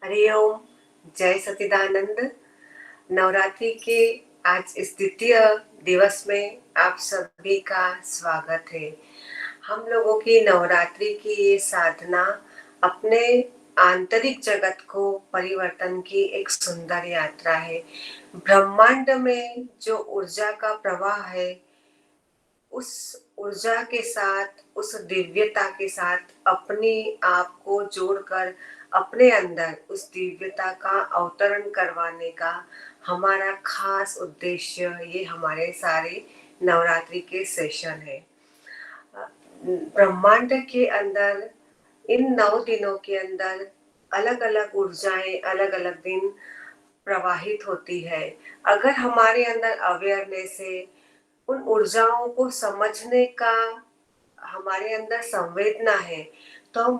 हरिओम। जय सच्चिदानंद। नवरात्रि के आज इस द्वितीय दिवस में आप सभी का स्वागत है। हम लोगों की नवरात्रि की ये साधना अपने आंतरिक जगत को परिवर्तन की एक सुंदर यात्रा है। ब्रह्मांड में जो ऊर्जा का प्रवाह है, उस ऊर्जा के साथ, उस दिव्यता के साथ अपने आप को जोड़कर अपने अंदर उस दिव्यता का अवतरण करवाने का हमारा खास उद्देश्य ये हमारे सारे नवरात्रि के सेशन है। ब्रह्मांड के अंदर इन 9 दिनों के अंदर अलग अलग ऊर्जाएं अलग अलग दिन प्रवाहित होती है। अगर हमारे अंदर अवेयरनेस है, उन ऊर्जाओं को समझने का हमारे अंदर संवेदना है, तो हम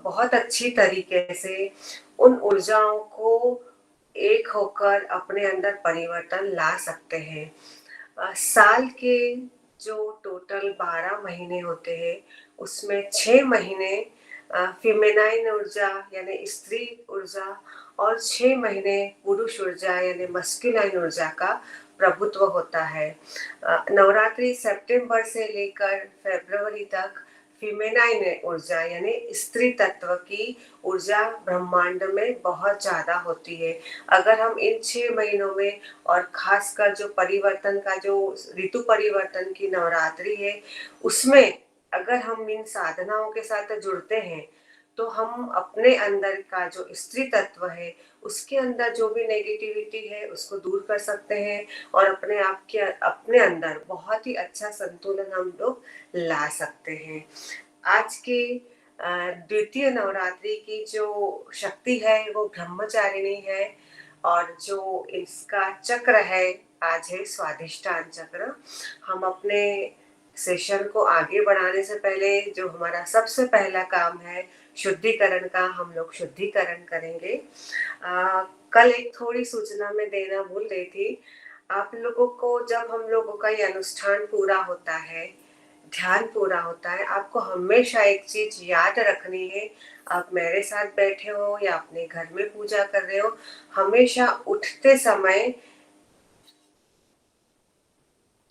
बहुत अच्छी तरीके से उन ऊर्जाओं को एक होकर अपने अंदर परिवर्तन ला सकते हैं। साल के जो टोटल 12 महीने होते हैं, उसमें 6 महीने फेमिनाइन ऊर्जा यानी स्त्री ऊर्जा और 6 महीने पुरुष ऊर्जा यानी मस्कुलाइन ऊर्जा का प्रभुत्व होता है। नवरात्रि सितंबर से लेकर फरवरी तक फेमिनाइन ऊर्जा यानी स्त्री तत्व की ऊर्जा ब्रह्मांड में बहुत ज्यादा होती है। अगर हम इन 6 महीनों में और खासकर जो परिवर्तन का जो ऋतु परिवर्तन की नवरात्रि है, उसमें अगर हम इन साधनाओं के साथ जुड़ते हैं, तो हम अपने अंदर का जो स्त्री तत्व है, उसके अंदर जो भी नेगेटिविटी है उसको दूर कर सकते हैं और अपने आप के अपने अंदर बहुत ही अच्छा संतुलन हम लोग ला सकते हैं। आज की द्वितीय नवरात्रि की जो शक्ति है वो ब्रह्मचारिणी है, और जो इसका चक्र है आज है स्वाधिष्ठान चक्र। हम अपने सेशन को आगे बढ़ाने से पहले जो हमारा सबसे पहला काम है शुद्धिकरण का, हम लोग शुद्धिकरण करेंगे। कल एक थोड़ी सूचना में देना भूल गई थी। आप लोगों को जब हम लोगों का ये अनुष्ठान पूरा होता है, ध्यान पूरा होता है, आपको हमेशा एक चीज याद रखनी है। आप मेरे साथ बैठे हो या अपने घर में पूजा कर रहे हो, हमेशा उठते समय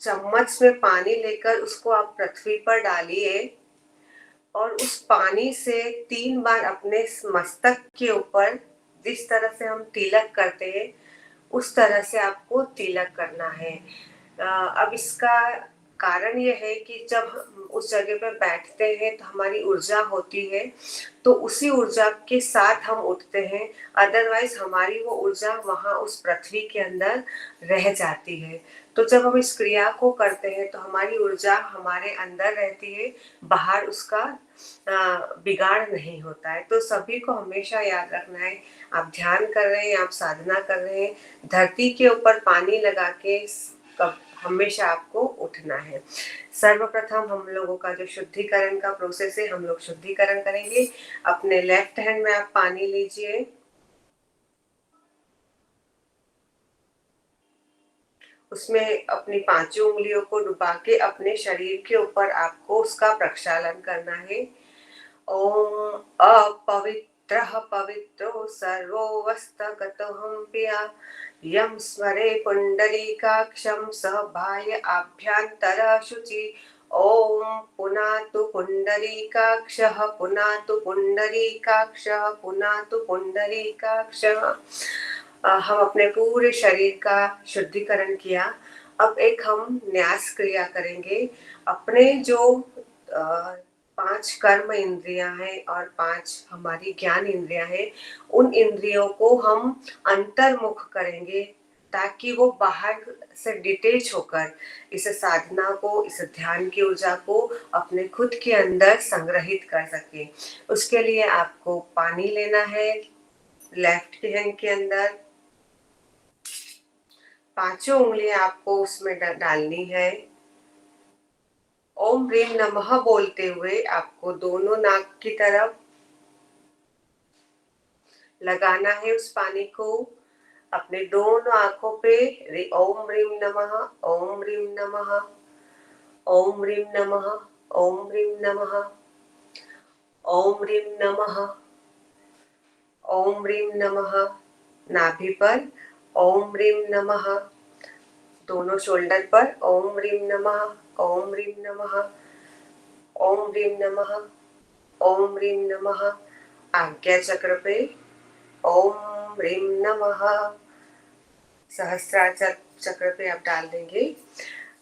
चम्मच में पानी लेकर उसको आप पृथ्वी पर डालिए और उस पानी से 3 बार अपने मस्तक के ऊपर, जिस तरह से हम तिलक करते हैं उस तरह से आपको तिलक करना है। अब इसका कारण ये है कि जब हम उस जगह पर बैठते हैं तो हमारी ऊर्जा होती है, तो उसी ऊर्जा के साथ हम उठते हैं। अदरवाइज हमारी वो ऊर्जा वहां उस पृथ्वी के अंदर रह जाती है। तो जब हम इस क्रिया को करते हैं तो हमारी ऊर्जा हमारे अंदर रहती है, बाहर उसका बिगाड़ नहीं होता है। तो सभी को हमेशा याद रखना है, आप ध्यान कर रहे हैं, आप साधना कर रहे हैं, धरती के ऊपर पानी लगा के हमेशा आपको उठना है। सर्वप्रथम हम लोगों का जो शुद्धिकरण का प्रोसेस है, हम लोग शुद्धिकरण करेंगे। अपने लेफ्ट हैंड में आप पानी लीजिए, उसमें अपनी 5 उंगलियों को डुबा के अपने शरीर के ऊपर आपको उसका प्रक्षालन करना है। ओम अपवित्रः पवित्रो सर्वो वस्तगतोऽहंप्रिया यं स्मरे पुण्डरीकाक्षं सः बाह्य आभ्यन्तर शुचि। ओम पुनातु पुण्डरीकाक्षः पुनातु पुण्डरीकाक्षः पुनातु पुण्डरीकाक्षः। हम अपने पूरे शरीर का शुद्धिकरण किया। अब एक हम न्यास क्रिया करेंगे। अपने जो 5 कर्म इंद्रियां हैं और 5 हमारी ज्ञान इंद्रियां हैं, उन इंद्रियों को हम अंतर्मुख करेंगे ताकि वो बाहर से डिटेच होकर इस साधना को, इस ध्यान की ऊर्जा को अपने खुद के अंदर संग्रहित कर सके। उसके लिए आपको पानी लेना है लेफ्ट हैंड के अंदर, 5 उंगलियां आपको उसमें डालनी है। ओम ह्रीम नमः बोलते हुए आपको दोनों नाक की तरफ लगाना है उस पानी को। अपने दोनों आंखों पे ओम ह्रीम नमः, ओम ह्रीम नमः, ओम ह्रीम नमः, ओम ह्रीम नमः, ओम ह्रीम नमः, ओम ह्रीम नमः। नाभि पर ओम ह्रीम नमः। दोनों शोल्डर पर ओम ह्रीम नमः, ओम ह्रीम नमः, ओम ह्रीम नमः, ओम ह्रीम नमः। आज्ञा चक्र पे ओम ह्रीम नमः। सहस्त्रार चक्र पे आप डाल देंगे।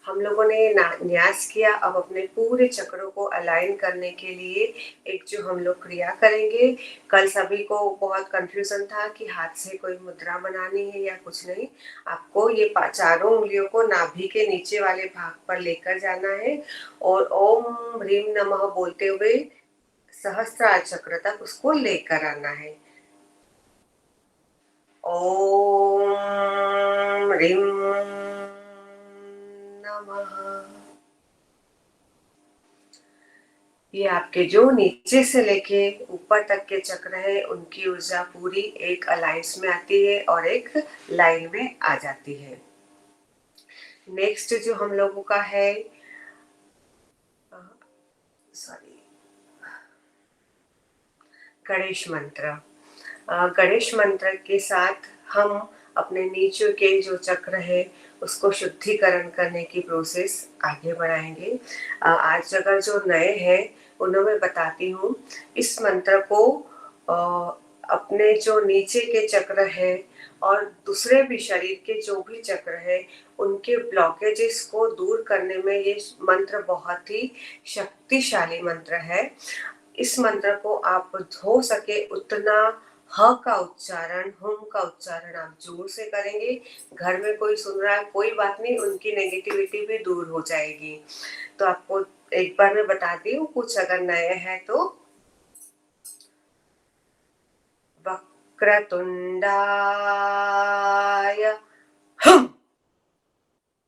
हम लोगों ने न्यास किया। अब अपने पूरे चक्रों को अलाइन करने के लिए एक जो हम लोग क्रिया करेंगे। कल सभी को बहुत कंफ्यूजन था कि हाथ से कोई मुद्रा बनानी है या कुछ नहीं। आपको ये चारों उंगलियों को नाभि के नीचे वाले भाग पर लेकर जाना है और ओम ह्रीम नमः बोलते हुए सहस्त्रार चक्र तक उसको लेकर आना है। ओम ह्रीम नमः। ये आपके जो नीचे से लेके ऊपर तक के चक्र है उनकी ऊर्जा पूरी एक अलाइंस में आती है और एक लाइन में आ जाती है। नेक्स्ट जो हम लोगों का है, सॉरी, गणेश मंत्र। गणेश मंत्र के साथ हम अपने नीचे के जो चक्र है उसको शुद्धिकरण करने की प्रोसेस आगे बढ़ाएंगे। आज अगर जो नए हैं उन्हें मैं बताती हूँ। इस मंत्र को अपने जो नीचे के चक्र है और दूसरे भी शरीर के जो भी चक्र है उनके ब्लॉकेजेस को दूर करने में ये मंत्र बहुत ही शक्तिशाली मंत्र है। इस मंत्र को आप हो सके उतना ह का उच्चारण, हुम का उच्चारण आप जोर से करेंगे। घर में कोई सुन रहा है कोई बात नहीं, उनकी नेगेटिविटी भी दूर हो जाएगी। तो आपको एक बार मैं बताती हूँ, कुछ अगर नए हैं तो वक्रतुंडाय हम।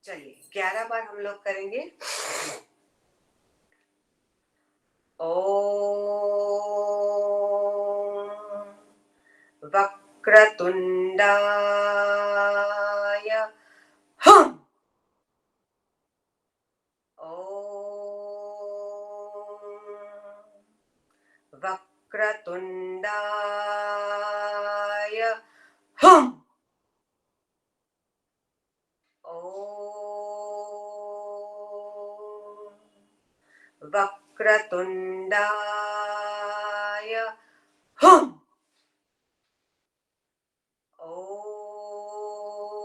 चलिए 11 बार हम लोग करेंगे। ओम वक्रतुंडाय हम। ओम वक्रतुंडाय हम। ओम वक्रतुंडाय हम। ओम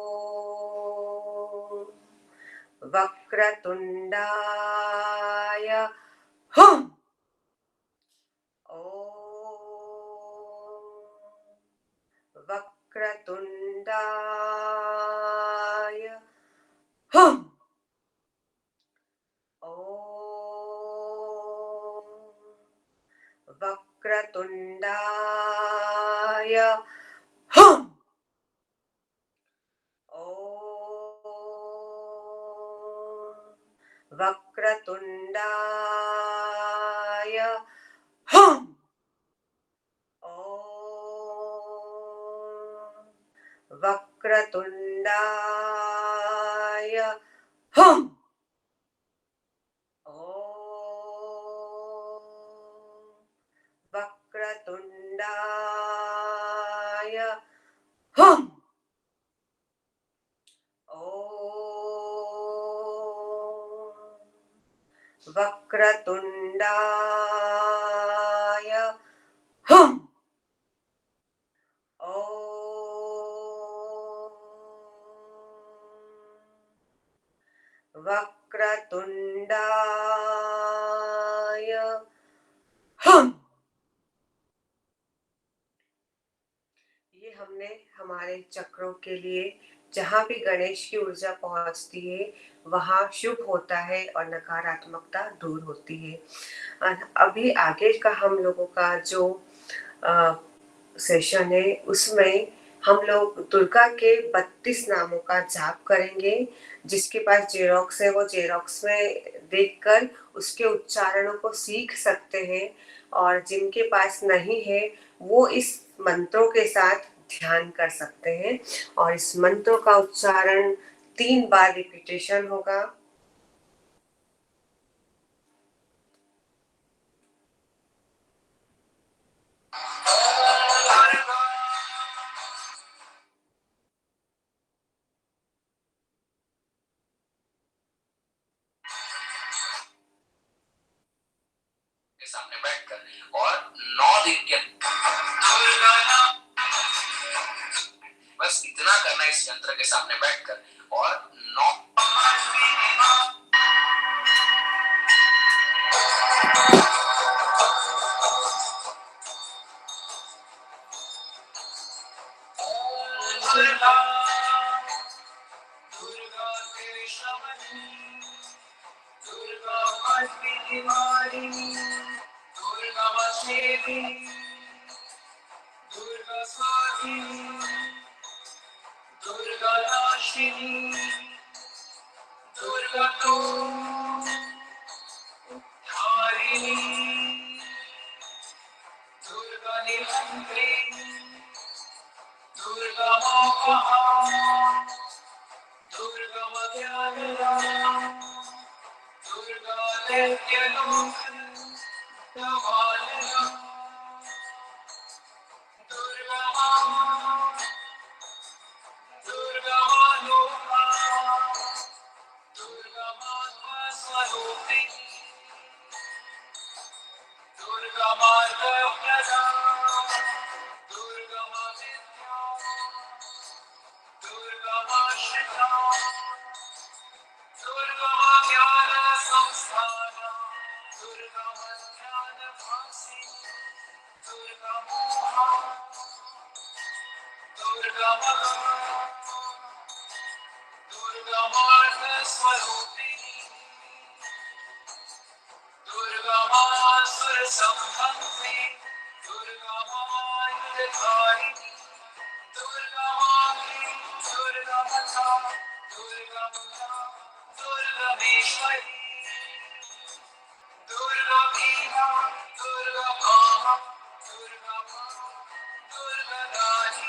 वक्रतुंडाय हम। ओम वक्रतुंडाय हम। ओम वक्रतुंडाय हम। ओम वक्रतुंडाय हम। ओम वक्रतुंडाय हम। ओम वक्रतुंडाय हम। ओम वक्रतुंडाय हम। ओम वक्रतुंडाय हम। ये हमने हमारे चक्रों के लिए, जहाँ भी गणेश की ऊर्जा पहुंचती है वहाँ शुभ होता है और नकारात्मकता दूर होती है। अभी आगे का हम लोगों का जो सेशन है उसमें हम लोग दुर्गा के 32 नामों का जाप करेंगे। जिसके पास जेरोक्स है वो जेरोक्स में देखकर उसके उच्चारणों को सीख सकते हैं और जिनके पास नहीं है वो इस मंत्रों के साथ ध्यान कर सकते हैं। और इस मंत्रों का उच्चारण 3 बार रिपीटेशन होगा। के सामने बैठकर और 9 दुर्गा दुर्गा तेरे शमनी दुर्गा मस्ती निवारी दुर्गा मसेवी दुर्गा स्वाधिनी दुर्गा नाशिनी दुर्गा तो धारिणी दुर्गा निहंत्री दुर्गा मोहा दुर्गा मध्यान्हा दुर्गा नित्यलोक दवालना दुर्गा दुर्गा मालोका दुर्गा माता स्वरूपिणी दुर्गा माता प्रदा दुर्गा विद्या दुर्गा शिखा दुर्गा ज्ञान संस्थान दुर्गा ज्ञान भासी दुर्गा मोहा दुर्गा दुर्गा मार्ग स्वरूपिणी दुर्गा मासुर संहंसी दुर्गा मायुधारिणी दुर्गा माही दुर्गा मथा दुर्गा मुला दुर्गमेश्वरी दुर्गा भीमा दुर्गा माहा दुर्गा मा दुर्गा दानी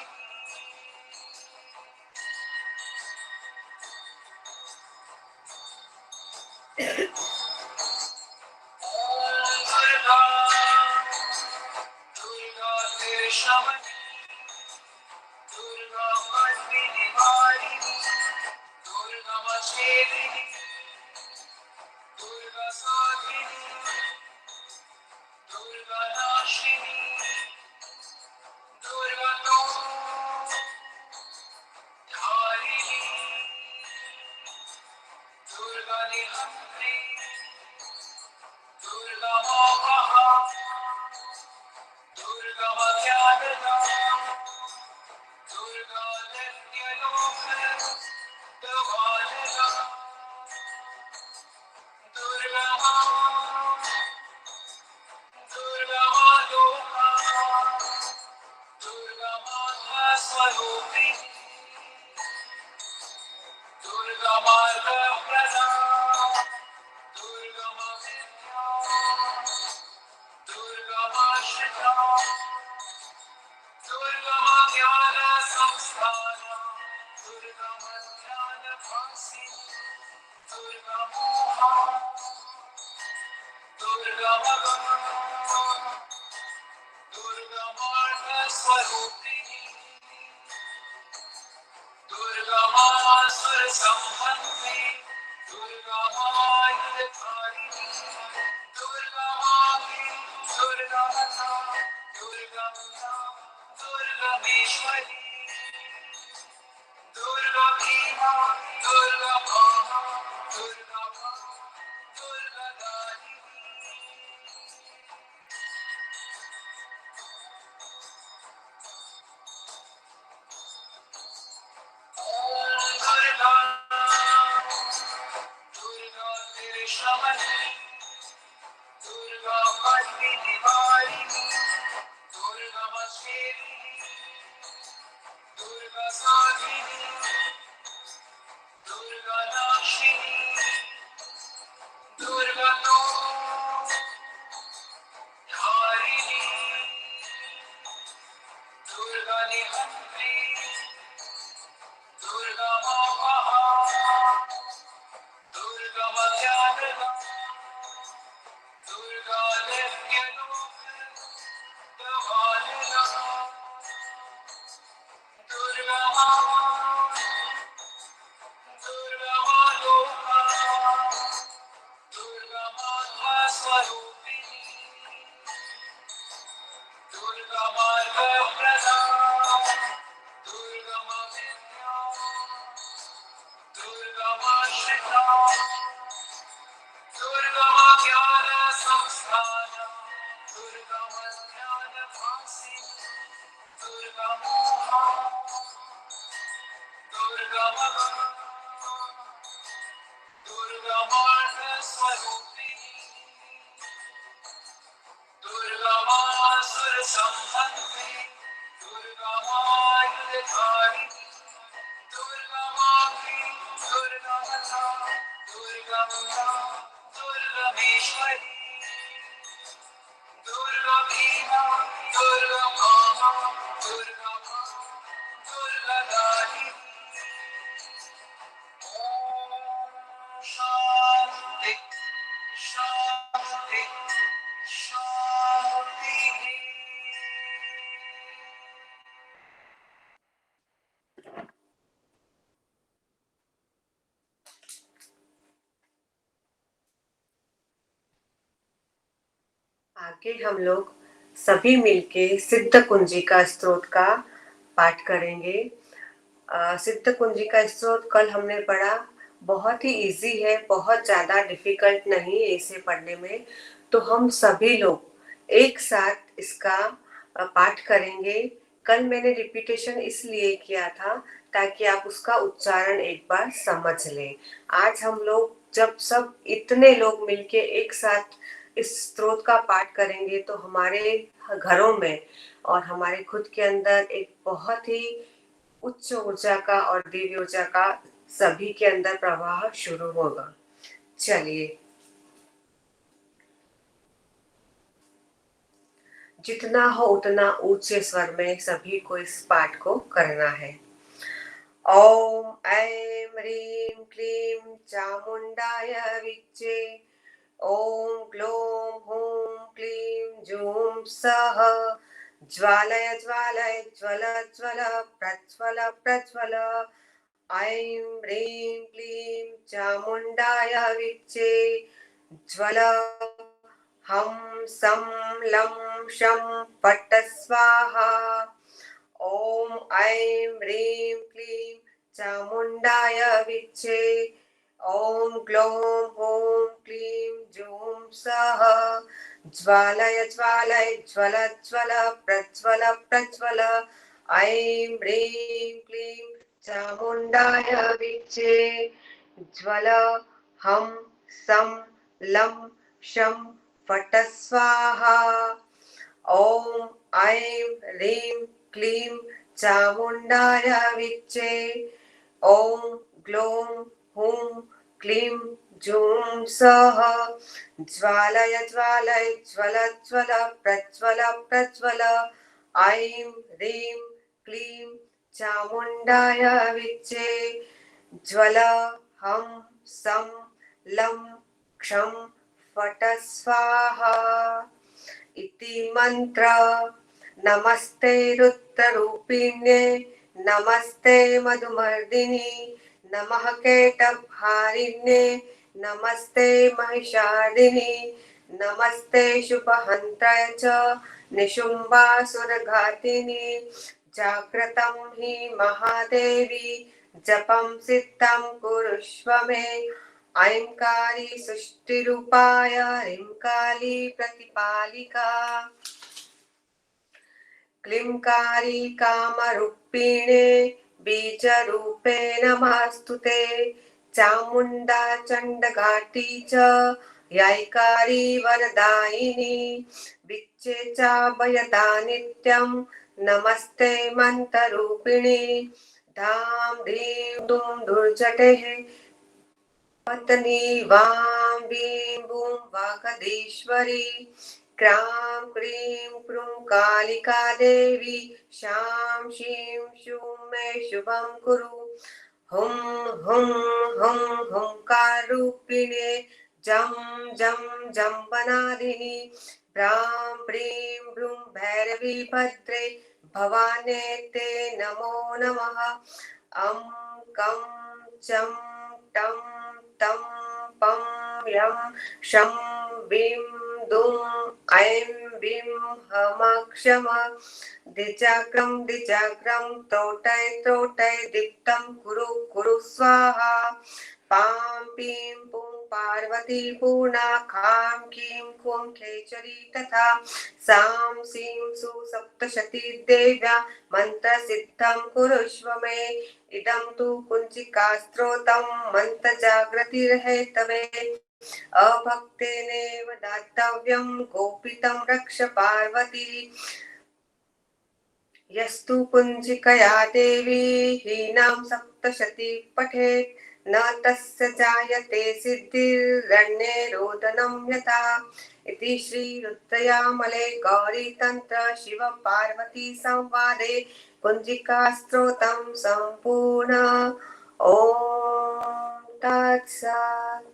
दुर्गा दुर्गा तेरे शमनी दुर्गा मस्ती निवारिणी दुर्गा मसेविनी दुर्गा स्वाधिनी दुर्गा नाशिनी दुर्गा तो धारिणी दुर्गा निहंत्री दुर्गा मोहा दुर्गा मध्यान्हा दुर्गा नित्यलोक दवालना दुर्गा दुर्गा मालोका दुर्गा माता स्वरूपिणी दुर्गा मार्ग प्रदा दुर्गा विद्या दुर्गा शिखा दुर्गा ज्ञान संस्थान दुर्गा ज्ञान भासी दुर्गा मोहा दुर्गा दुर्गा मार्ग स्वरूपिणी दुर्गा मासुर संहंसी दुर्गा मायुधारिणी दुर्गा माही दुर्गा मथा दुर्गा मुला दुर्गमेश्वरी दुर्गा भीमा दुर्गा माहा दुर्गा मा दुर्गा दानी दुर्गा दुर्गा तेरे शमनी दुर्गा मस्ती निवारिणी दुर्गा मसेविनी दुर्गा स्वाधिनी दुर्गा नाशिनी दुर्गा तो धारिणी दुर्गा निहंत्री दुर्गा मोहा दुर्गा मध्यान्हा दुर्गा नित्यलोक दवालना दुर्गा दुर्गा मालोका दुर्गा माता स्वरूपिणी दुर्गा मार्ग प्रदा दुर्गा विद्या दुर्गमोहा दुर्गमः दुर्गमार्गस्वरूपिणी दुर्गमासुरसंहन्त्री दुर्गमायुधधारिणी दुर्गमाङ्गी दुर्गमथा दुर्गमता दुर्गमेश्वरी दुर्गभीमा दुर्गमामा दुर्गमा दुर्गदाहिनी ॐ शान्ति शान्ति शान्तिः आगे हम लोग सभी मिलके सिद्ध कुंजी का स्तोत्र का पाठ करेंगे। सिद्ध कुंजी का स्तोत्र कल हमने पढ़ा, बहुत ही इजी है, बहुत ज्यादा डिफिकल्ट नहीं है इसे पढ़ने में। तो हम सभी लोग एक साथ इसका पाठ करेंगे। कल मैंने रिपीटेशन इसलिए किया था ताकि आप उसका उच्चारण एक बार समझ लें। आज हम लोग जब सब इतने लोग मिलके एक साथ इस स्तोत्र का पाठ करेंगे तो हमारे घरों में और हमारे खुद के अंदर एक बहुत ही उच्च ऊर्जा का और दिव्य ऊर्जा का सभी के अंदर प्रवाह शुरू होगा। चलिए, जितना हो उतना ऊंचे स्वर में सभी को इस पाठ को करना है। ओम ऐं ह्रीं क्लीं चामुंडाय विच्चे ओम ग्लों हूं क्लीं जूं सः ज्वालय ज्वालय ज्वल ज्वल प्रज्वल प्रज्वल ऐं ह्रीं क्लीं चामुंडाय विच्चे ज्वल हम सं लं शं पट्ट स्वाहा ओम ऐं ह्रीं क्लीं चामुंडाय विच्चे ओम ग्लों हूं क्लीं जूं सः ज्वालय ज्वालय ज्वल ज्वल प्रज्वल प्रज्वल ऐं ह्रीं क्लीं चामुंडाय विच्चे ज्वल हम सं लं शं फट् स्वाहा ओम ऐं ह्रीं क्लीं चामुंडाय विच्चे ओम ग्लों हूं क्लीं जूं सः ज्वालय ज्वालय ज्वल ज्वल प्रज्वल प्रज्वल ऐं ह्रीं क्लीं चामुंडाय विच्चे ज्वल हम सं लं क्षं फट् स्वाहा इति मंत्र। नमस्ते रुद्ररूपिण्ये नमस्ते मधुमर्दिनी नमः केटभारिण्ये नमस्ते महिषादिनी नमस्ते शुभहन्त्राय च निशुम्भासुरघातिनी जाग्रतं हि महादेवी जपं सिद्धं कुरुष्व मे ऐंकारी सृष्टिरूपाय ह्रींकाली प्रतिपालिका क्लींकारी कामरूपिणे बीजरूपे नमस्तुते चामुंडा चंडघाटी च यायकारी वरदायिनी विच्चे चाभयदा नित्यं नमस्ते मंत्ररूपिणी धाम धीं धूम धुर्जटेः पत्नी वां बीं बूं वागधीश्वरी क्रां क्रीं क्रूं कालिका देवी शां शीं शूं मे शुभं कुरु हुं हुं हुं हुंकाररूपिणे जं जं जम्बनादिनी ब्रां प्रीं ब्रूं भैरवी भद्रे भवाने ते नमो नमः अं कं चं टं तं पं यं शं वीं दुं ऐं वीं हमक्षम दिजाग्रं त्रोटय त्रोटय दीप्तं कुरु कुरु स्वाहा पां पीं पुं पार्वती पूर्णा खां कीं खूं खेचरी तथा सां सीं सुसप्तशती देव्या मन्त्रसिद्धं कुरुष्व मे इदं तु कुञ्चिकास्त्रोतं मन्त्रजागृतिर्हेतवे अभक्तेनेव दातव्यं गोपितं रक्ष पार्वती यस्तु कुञ्जिकया देवी हीनां सप्तशती पठेत् न तस्य जायते सिद्धिरण्ये रोदनं यथा इति श्री रुद्रयामले गौरीतन्त्र शिव पार्वती संवादे कुञ्जिका स्तोत्रं सम्पूर्ण। ॐ तत्सत्।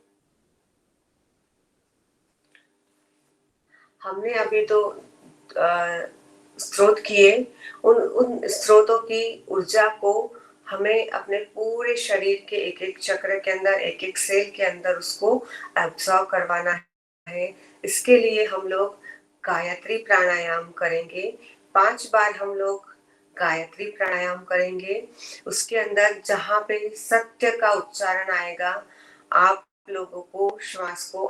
हमने अभी तो स्रोत किए, उन स्रोतों की ऊर्जा को हमें अपने पूरे शरीर के एक एक चक्र के अंदर, एक एक सेल के अंदर उसको एब्जॉर्ब करवाना है। इसके लिए हम लोग गायत्री प्राणायाम करेंगे। 5 बार हम लोग गायत्री प्राणायाम करेंगे। उसके अंदर जहाँ पे सत्य का उच्चारण आएगा, आप लोगों को श्वास को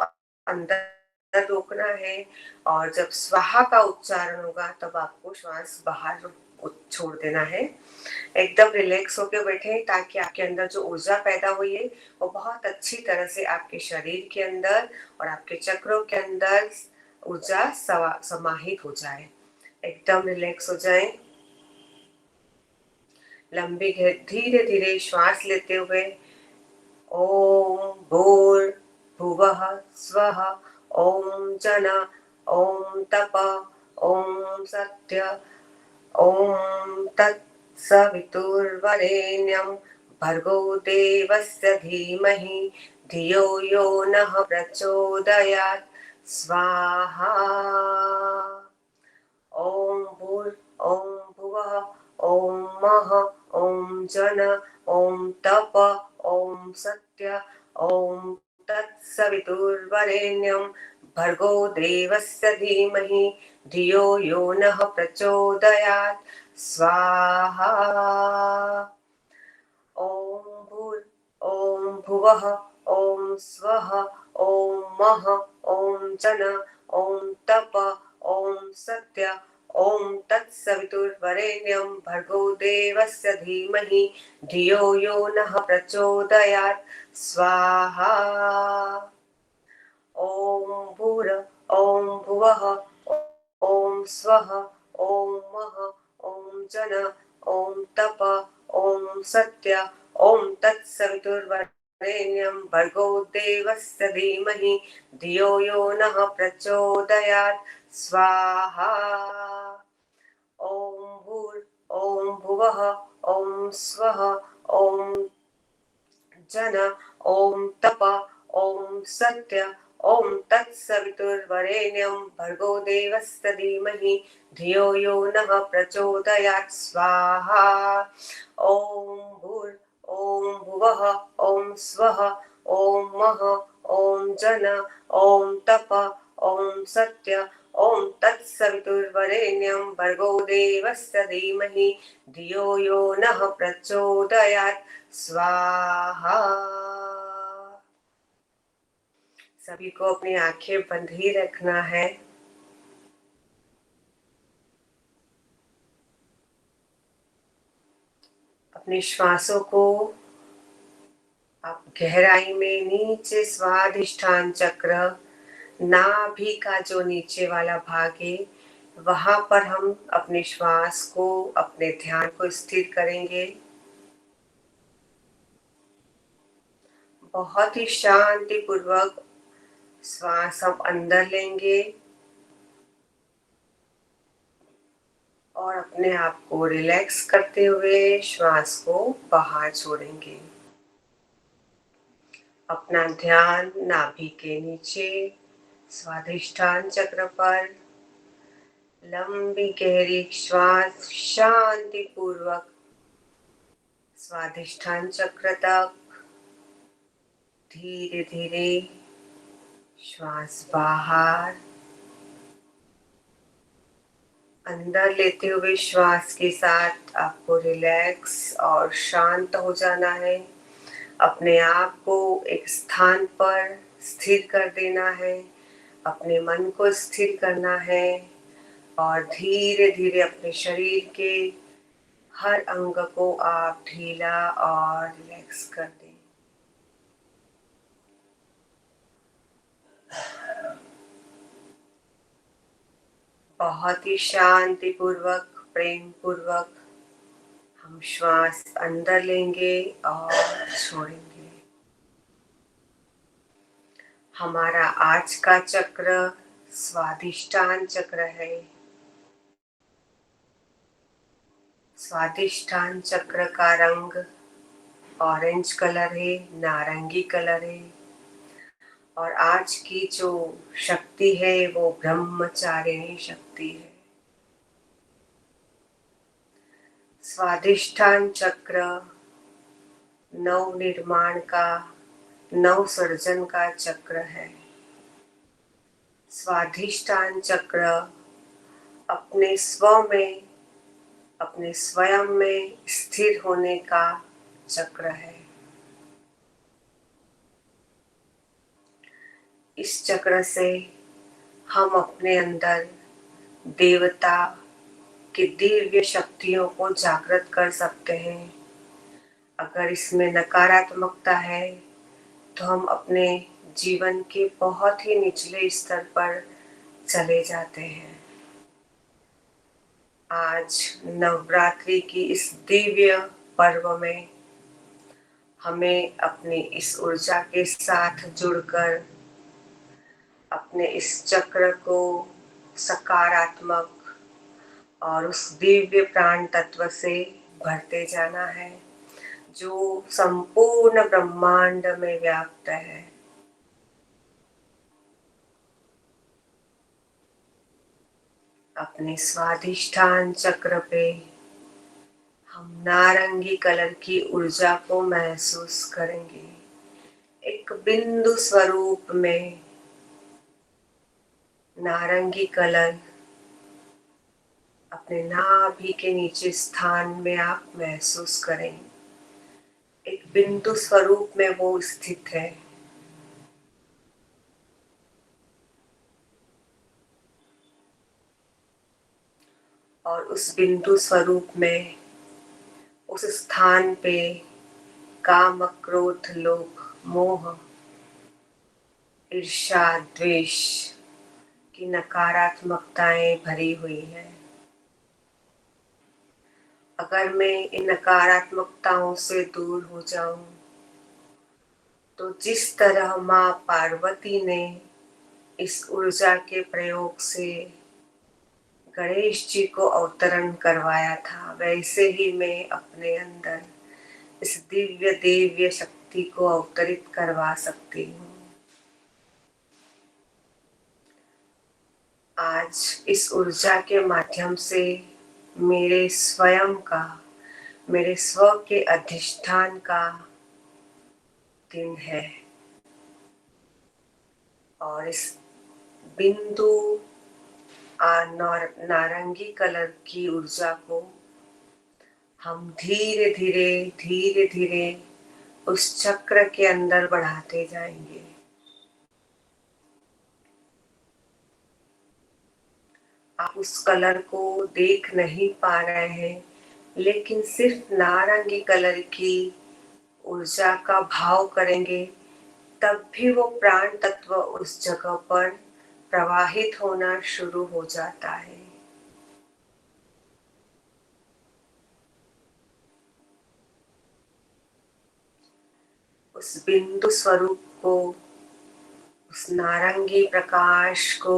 अंदर रोकना है और जब स्वाहा का उच्चारण होगा तब आपको श्वास बाहर छोड़ देना है। एकदम रिलैक्स होकर बैठे ताकि आपके अंदर जो ऊर्जा पैदा हुई है वो बहुत अच्छी तरह से आपके शरीर के अंदर और आपके चक्रों के अंदर ऊर्जा समाहित हो जाए। एकदम रिलैक्स हो जाए। लंबी धीरे धीरे श्वास लेते हुए ओम भूर्भुवः स्वः ओम जन ओम तप ओम सत्य ओम तत्सवितुर्वरेण्यं भर्गो देवस्य धीमहि धियो यो नः प्रचोदयात् स्वाहा। ओम भुवः ओम मः ओम जन ओम तप ओम सत्य ओम तत्सवितुर्वरेण्यं भर्गो देवस्य धीमहि धियो यो नः प्रचोदयात् स्वाहा। ओम भुवः ओम स्वः ओम मः ओम जन ओम तप ओम सत्य ओम तत्सवितुर्वरेण्यं भर्गो देवस्य धीमहि धियो यो नः प्रचोदयात् स्वाहा। ओम भुवः ओम स्वः ओम मः ओम जन ओम तप ओम सत्य ओम तत्सवितुर्वरेण्यं भर्गो देवस्य धीमहि धियो यो नः प्रचोदयात् स्वाहा। ओम भुवः ओम स्वः ओम जन ओम तप ओम सत्य ओम तत्सवितुर्वरेण्यं भर्गो देवस्य धीमहि धियो यो नः प्रचोदयात् स्वाहा। ओम भुवः ओम स्वः ओम मः ओम जन ओम तप ओम सत्य ओम तत्सवितुर्वरेण्यं भर्गो देवस्य धीमहि धियो यो नः प्रचोदयात् स्वाहा। सभी को अपनी आंखें बंद ही रखना है। अपने श्वासों को आप गहराई में नीचे स्वादिष्ठान चक्र, नाभि का जो नीचे वाला भाग है वहां पर हम अपने श्वास को, अपने ध्यान को स्थिर करेंगे। बहुत ही शांति पूर्वक श्वास हम अंदर लेंगे और अपने आप को रिलैक्स करते हुए श्वास को बाहर छोड़ेंगे। अपना ध्यान नाभि के नीचे स्वादिष्ठान चक्र पर, लंबी गहरी श्वास शांति पूर्वक स्वादिष्ठान चक्र तक, धीरे धीरे श्वास बाहर, अंदर लेते हुए श्वास के साथ आपको रिलैक्स और शांत हो जाना है। अपने आप को एक स्थान पर स्थिर कर देना है, अपने मन को स्थिर करना है और धीरे धीरे अपने शरीर के हर अंग को आप ढीला और रिलैक्स कर दें। बहुत ही शांति पूर्वक, प्रेम पूर्वक हम श्वास अंदर लेंगे और छोड़ेंगे। हमारा आज का चक्र स्वादिष्टान चक्र है। स्वादिष्टान चक्र का रंग ऑरेंज कलर है, नारंगी कलर है और आज की जो शक्ति है वो ब्रह्मचारिणी शक्ति है। स्वादिष्टान चक्र नव निर्माण का, नव सृजन का चक्र है। स्वादिष्टान चक्र अपने स्व में, अपने स्वयं में स्थिर होने का चक्र है। इस चक्र से हम अपने अंदर देवता की दिव्य शक्तियों को जागृत कर सकते हैं। अगर इसमें नकारात्मकता है तो हम अपने जीवन के बहुत ही निचले स्तर पर चले जाते हैं। आज नवरात्रि की इस दिव्य पर्व में हमें अपनी इस ऊर्जा के साथ जुड़कर अपने इस चक्र को सकारात्मक और उस दिव्य प्राण तत्व से भरते जाना है जो संपूर्ण ब्रह्मांड में व्याप्त है। अपने स्वादिष्ठान चक्र पे हम नारंगी कलर की ऊर्जा को महसूस करेंगे। एक बिंदु स्वरूप में नारंगी कलर अपने नाभि के नीचे स्थान में आप महसूस करें। एक बिंदु स्वरूप में वो स्थित है। और उस बिंदु स्वरूप में, उस स्थान पे काम, क्रोध, लोभ, मोह, ईर्ष्या, द्वेष की नकारात्मकताएं भरी हुई है। अगर मैं इन नकारात्मकताओं से दूर हो जाऊं तो जिस तरह माँ पार्वती ने इस ऊर्जा के प्रयोग से गणेश जी को अवतरण करवाया था, वैसे ही मैं अपने अंदर इस दिव्य दिव्य शक्ति को अवतरित करवा सकती हूँ। आज इस ऊर्जा के माध्यम से मेरे स्वयं का, मेरे स्व के अधिष्ठान का दिन है और इस बिंदु नारंगी कलर की ऊर्जा को हम धीरे धीरे धीरे धीरे उस चक्र के अंदर बढ़ाते जाएंगे। आप उस कलर को देख नहीं पा रहे हैं, लेकिन सिर्फ नारंगी कलर की ऊर्जा का भाव करेंगे तब भी वो प्राण तत्व उस जगह पर प्रवाहित होना शुरू हो जाता है। उस बिंदु स्वरूप को, उस नारंगी प्रकाश को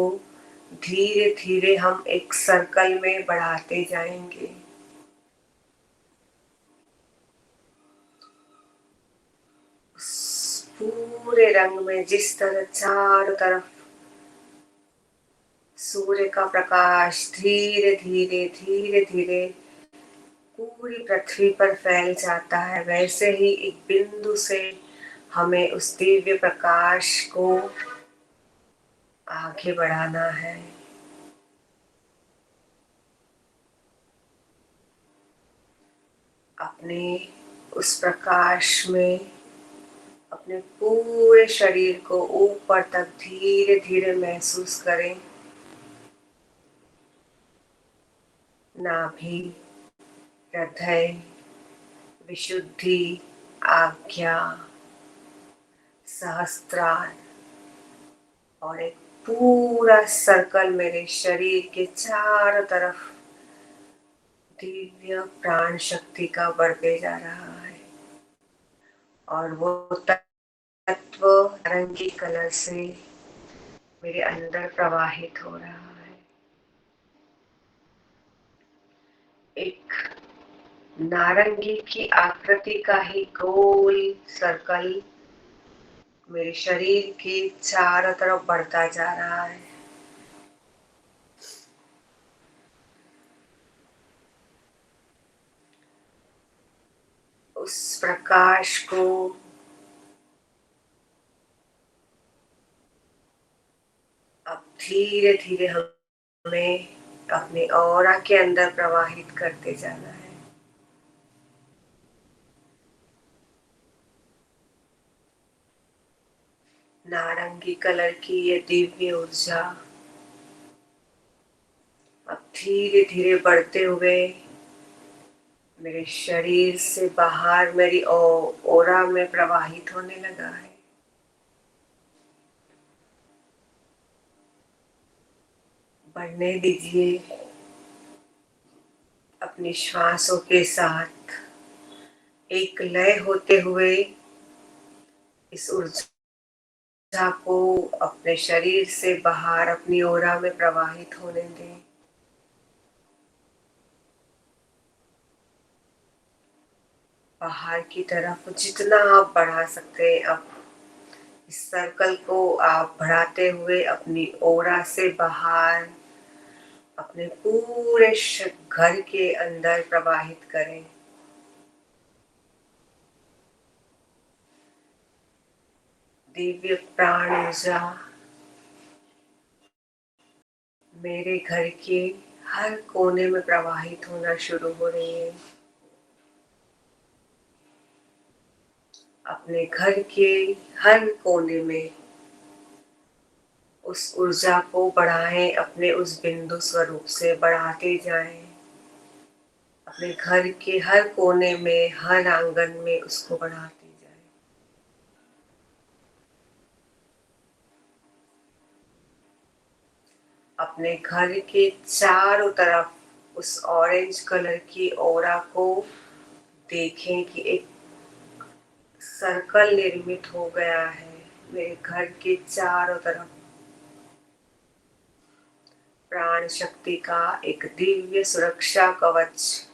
धीरे धीरे हम एक सर्कल में बढ़ाते जाएंगे। उस पूरे रंग में जिस तरह चारों तरफ सूर्य का प्रकाश धीरे धीरे धीरे धीरे पूरी पृथ्वी पर फैल जाता है, वैसे ही एक बिंदु से हमें उस दिव्य प्रकाश को आगे बढ़ाना है। अपने उस प्रकाश में अपने पूरे शरीर को ऊपर तक धीरे धीरे महसूस करें। नाभि, हृदय, विशुद्धि, आज्ञा, सहस्त्रार और एक पूरा सर्कल मेरे शरीर के चारों तरफ दिव्य प्राण शक्ति का बढ़ते जा रहा है और वो तत्व नारंगी कलर से मेरे अंदर प्रवाहित हो रहा है। एक नारंगी की आकृति का ही गोल सर्कल मेरे शरीर के चारों तरफ बढ़ता जा रहा है। उस प्रकाश को अब धीरे धीरे हमें अपने ऑरा के अंदर प्रवाहित करते जाना है। नारंगी कलर की ये दिव्य ऊर्जा अब धीरे धीरे बढ़ते हुए मेरे शरीर से बाहर मेरी ओरा में प्रवाहित होने लगा है। बढ़ने दीजिए अपनी श्वासों के साथ एक लय होते हुए इस ऊर्जा को अपने शरीर से बाहर अपनी ओरा में प्रवाहित होने दें। बाहर की तरफ जितना आप बढ़ा सकते हैं, अब इस सर्कल को आप बढ़ाते हुए अपनी ओरा से बाहर अपने पूरे घर के अंदर प्रवाहित करें। दिव्य प्राण ऊर्जा मेरे घर के हर कोने में प्रवाहित होना शुरू हो रही है। अपने घर के हर कोने में उस ऊर्जा को बढ़ाएं, अपने उस बिंदु स्वरूप से बढ़ाते जाएं। अपने घर के हर कोने में, हर आंगन में उसको बढ़ाते जाएं। अपने घर के चारों तरफ उस ऑरेंज कलर की ओरा को देखें कि एक सर्कल निर्मित हो गया है मेरे घर के चारों तरफ। प्राण शक्ति का एक दिव्य सुरक्षा कवच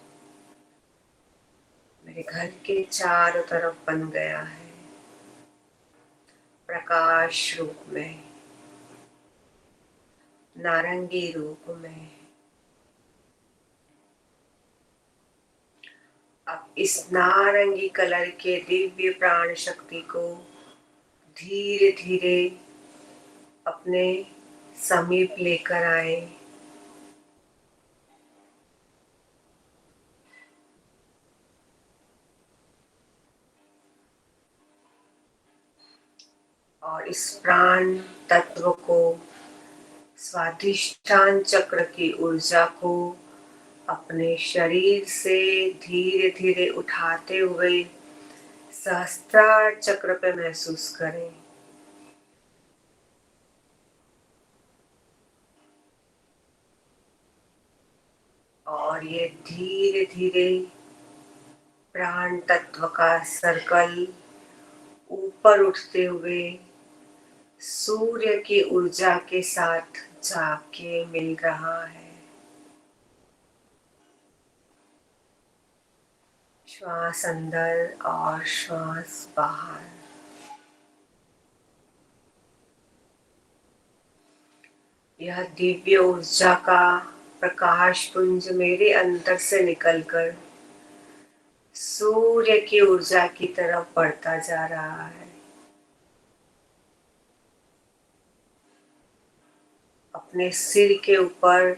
मेरे घर के चारों तरफ बन गया है, प्रकाश रूप में, नारंगी रूप में। अब इस नारंगी कलर के दिव्य प्राण शक्ति को धीरे धीरे अपने समीप लेकर आए। और इस प्राण तत्व को, स्वाधिष्ठान चक्र की ऊर्जा को अपने शरीर से धीरे धीरे उठाते हुए सहस्त्रार चक्र पे महसूस करें। और ये धीरे धीरे प्राण तत्व का सर्कल ऊपर उठते हुए सूर्य की ऊर्जा के साथ जाके मिल रहा है। श्वास अंदर और श्वास बाहर। यह दिव्य ऊर्जा का प्रकाश पुंज मेरे अंदर से निकलकर सूर्य की ऊर्जा की तरफ बढ़ता जा रहा है। अपने सिर के ऊपर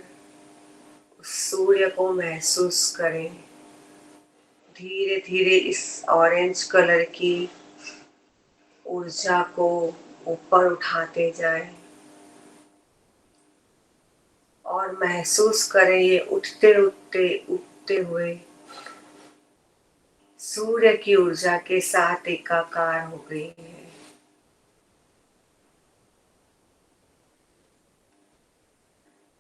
सूर्य को महसूस करें। धीरे धीरे इस ऑरेंज कलर की ऊर्जा को ऊपर उठाते जाएं और महसूस करें ये उठते उठते उठते हुए सूर्य की ऊर्जा के साथ एकाकार हो गई है।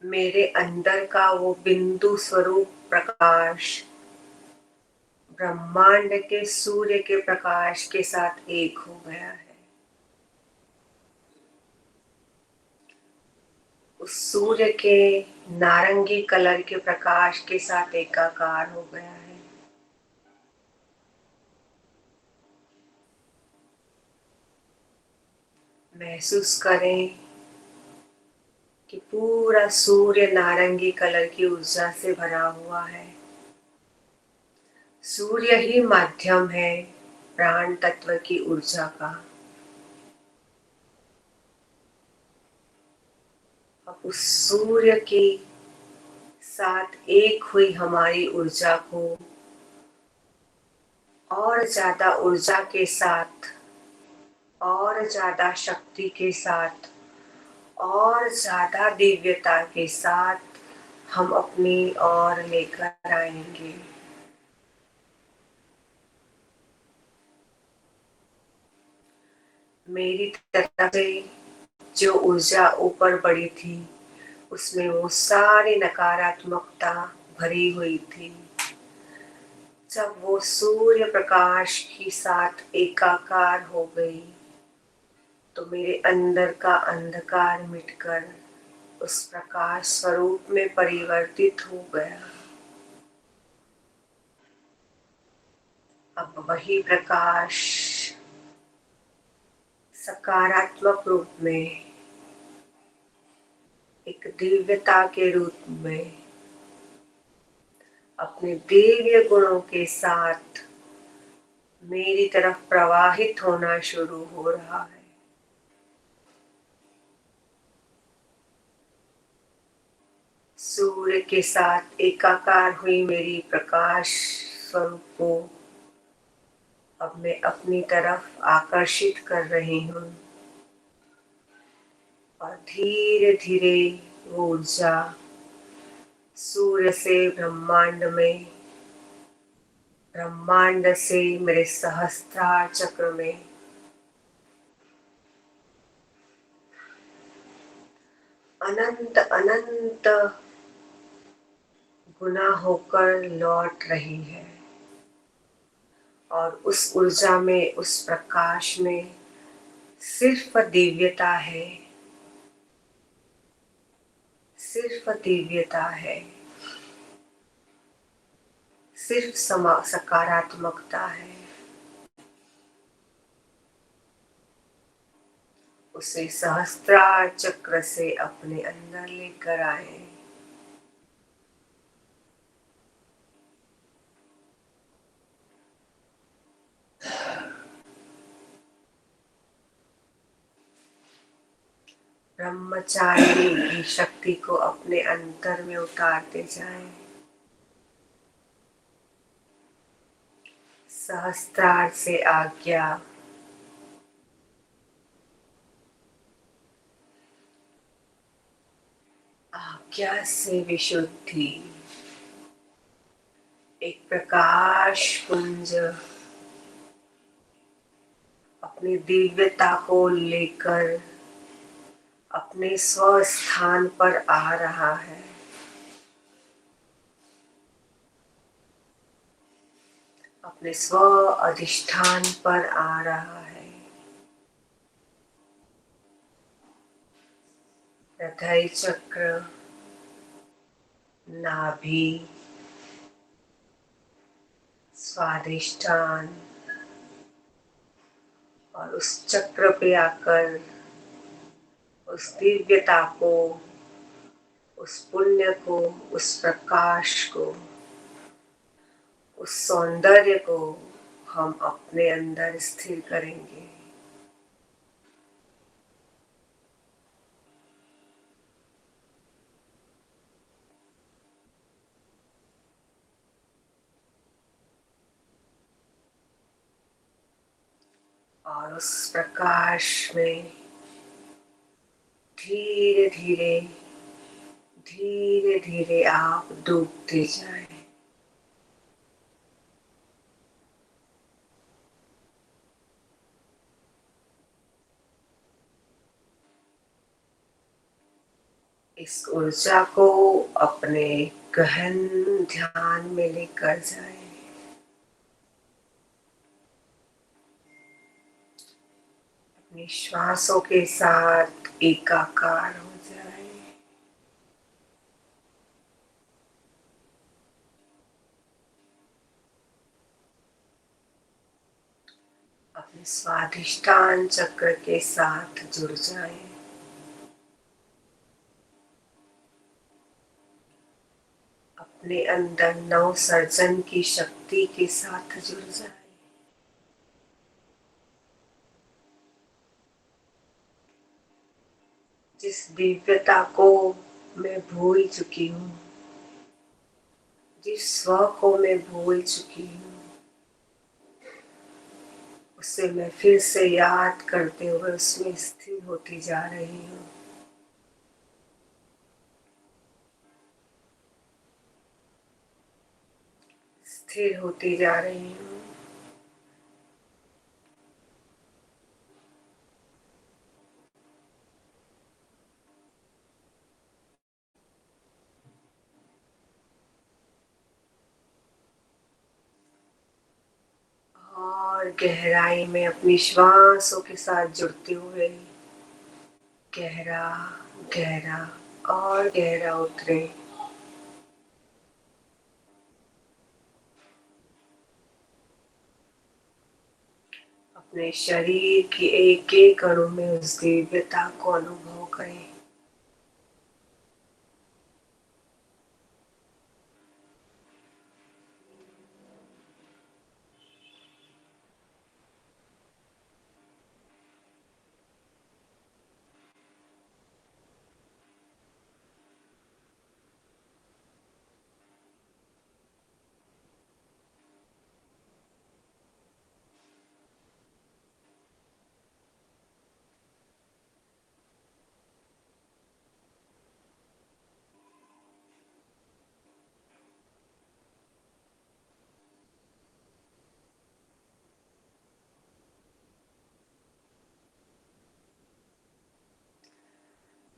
मेरे अंदर का वो बिंदु स्वरूप प्रकाश ब्रह्मांड के सूर्य के प्रकाश के साथ एक हो गया है। उस सूर्य के नारंगी कलर के प्रकाश के साथ एकाकार हो गया है। महसूस करें कि पूरा सूर्य नारंगी कलर की ऊर्जा से भरा हुआ है। सूर्य ही माध्यम है प्राण तत्व की ऊर्जा का। अब उस सूर्य के साथ एक हुई हमारी ऊर्जा को और ज्यादा ऊर्जा के साथ, और ज्यादा शक्ति के साथ, और ज्यादा दिव्यता के साथ हम अपनी ओर लेकर आएंगे। मेरी तरफ से जो ऊर्जा ऊपर बढ़ी थी उसमें वो सारी नकारात्मकता भरी हुई थी। जब वो सूर्य प्रकाश के साथ एकाकार हो गई तो मेरे अंदर का अंधकार मिटकर उस प्रकाश स्वरूप में परिवर्तित हो गया। अब वही प्रकाश सकारात्मक रूप में, एक दिव्यता के रूप में, अपने दिव्य गुणों के साथ मेरी तरफ प्रवाहित होना शुरू हो रहा है। सूर्य के साथ एकाकार हुई मेरी प्रकाश स्वरूप को अब मैं अपनी तरफ आकर्षित कर रही हूँ और धीरे धीरे वो ऊर्जा सूर्य से ब्रह्मांड में, ब्रह्मांड से मेरे सहस्त्रार चक्र में, अनंत अनंत गुना होकर लौट रही है। और उस ऊर्जा में, उस प्रकाश में सिर्फ दिव्यता है, सिर्फ दिव्यता है, सिर्फ सकारात्मकता है। उसे सहस्त्रार चक्र से अपने अंदर लेकर आए। ब्रह्मचारी की शक्ति को अपने अंतर में उतारते जाएं। सहस्त्रार से आज्ञा, आज्ञा से विशुद्धि, एक प्रकाश पुंज अपनी दिव्यता को लेकर अपने स्वस्थान पर आ रहा है। अपने स्व अधिष्ठान पर आ रहा है। हृदय चक्र, नाभि, स्वादिष्ठान, और उस चक्र पे आकर उस दिव्यता को, उस पुण्य को, उस प्रकाश को, उस सौंदर्य को हम अपने अंदर स्थिर करेंगे। और उस प्रकाश में धीरे धीरे धीरे धीरे आप डूबते जाएं। इस ऊर्जा को अपने गहन ध्यान में लेकर जाएं। अपने श्वासों के साथ एकाकार हो जाएं। अपने स्वाधिष्ठान चक्र के साथ जुड़ जाएं। अपने अंदर नव सर्जन की शक्ति के साथ जुड़ जाएं। जिस दिव्यता को मैं भूल चुकी हूँ, जिस स्व को मैं भूल चुकी हूँ, उसे मैं फिर से याद करते हुए उसमें स्थिर होती जा रही हूँ। स्थिर होती जा रही हूँ। और गहराई में अपनी श्वासों के साथ जुड़ते हुए गहरा गहरा और गहरा उतरे। अपने शरीर की एक एक अणु में उस दिव्यता को अनुभव करें।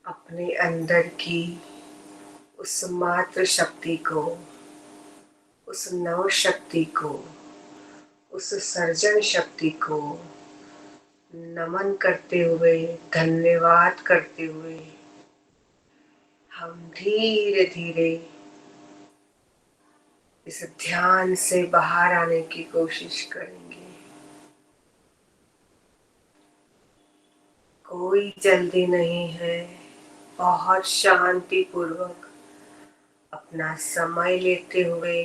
अपने अंदर की उस मात्र शक्ति को, उस नव शक्ति को, उस सर्जन शक्ति को नमन करते हुए, धन्यवाद करते हुए हम धीरे धीरे इस ध्यान से बाहर आने की कोशिश करेंगे। कोई जल्दी नहीं है। बहुत शांति पूर्वक अपना समय लेते हुए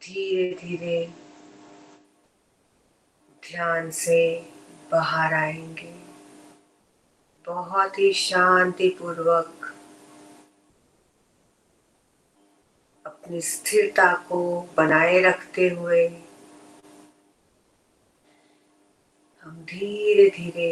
धीरे धीरे ध्यान से बाहर आएंगे। बहुत ही शांति पूर्वक अपनी स्थिरता को बनाए रखते हुए हम धीरे धीरे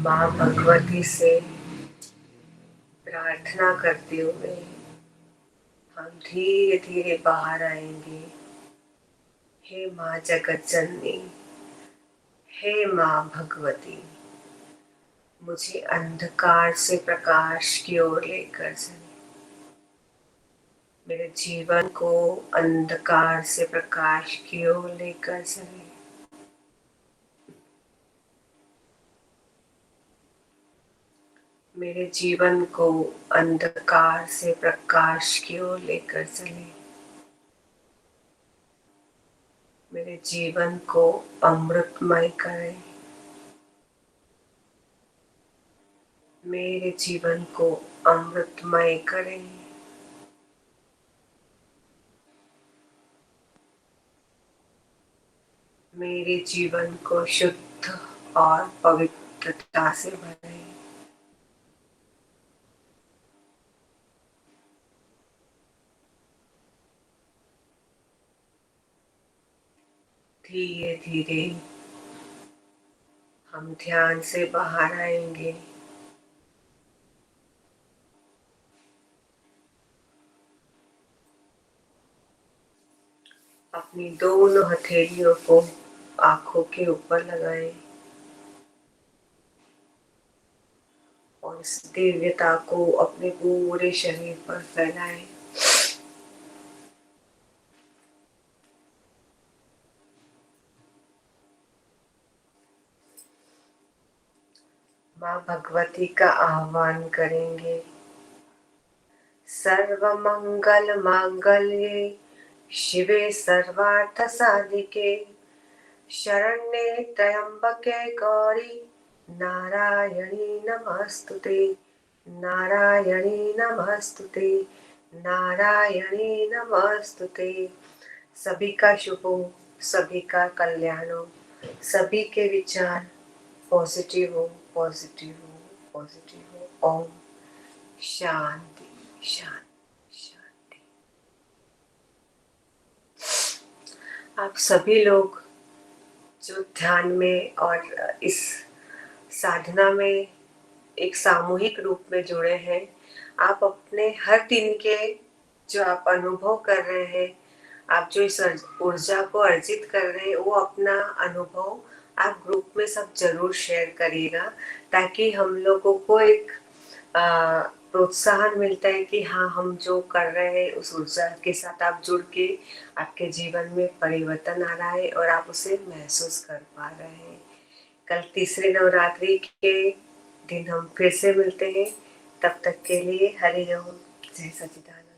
माँ भगवती से प्रार्थना करते हुए हम धीरे धीरे बाहर आएंगे। हे माँ जगत जननी, हे माँ भगवती, मुझे अंधकार से प्रकाश की ओर लेकर चले। मेरे जीवन को अंधकार से प्रकाश की ओर लेकर चले। मेरे जीवन को अंधकार से प्रकाश की ओर लेकर चले। मेरे जीवन को अमृतमय करें। मेरे जीवन को अमृतमय करें। मेरे जीवन को शुद्ध और पवित्रता से भरें। धीरे धीरे हम ध्यान से बाहर आएंगे। अपनी दोनों हथेलियों को आंखों के ऊपर लगाएं और इस दिव्यता को अपने पूरे शरीर पर फैलाएं। माँ भगवती का आह्वान करेंगे। सर्वमंगल मांगल्ये शिवे सर्वार्थ साधिके शरण्ये त्र्यंबके गौरी नारायणी नमस्तुते। नारायणी नमस्तुते। नारायणी नमस्तुते। सभी का शुभ हो, सभी का कल्याण हो, सभी के विचार पॉजिटिव हो, पॉजिटिव हो, पॉजिटिव हो। ओम शांति शांति शांति। आप सभी लोग जो ध्यान में और इस साधना में एक सामूहिक रूप में जुड़े हैं, आप अपने हर दिन के जो आप अनुभव कर रहे हैं, आप जो इस ऊर्जा को अर्जित कर रहे हैं, वो अपना अनुभव आप ग्रुप में सब जरूर शेयर करिएगा, ताकि हम लोगों को एक प्रोत्साहन मिलता है कि हाँ, हम जो कर रहे हैं उस ऊर्जा के साथ आप जुड़ के आपके जीवन में परिवर्तन आ रहा है और आप उसे महसूस कर पा रहे हैं। कल तीसरे नवरात्रि के दिन हम फिर से मिलते हैं। तब तक के लिए हरि ओम, जय सच्चिदानंद।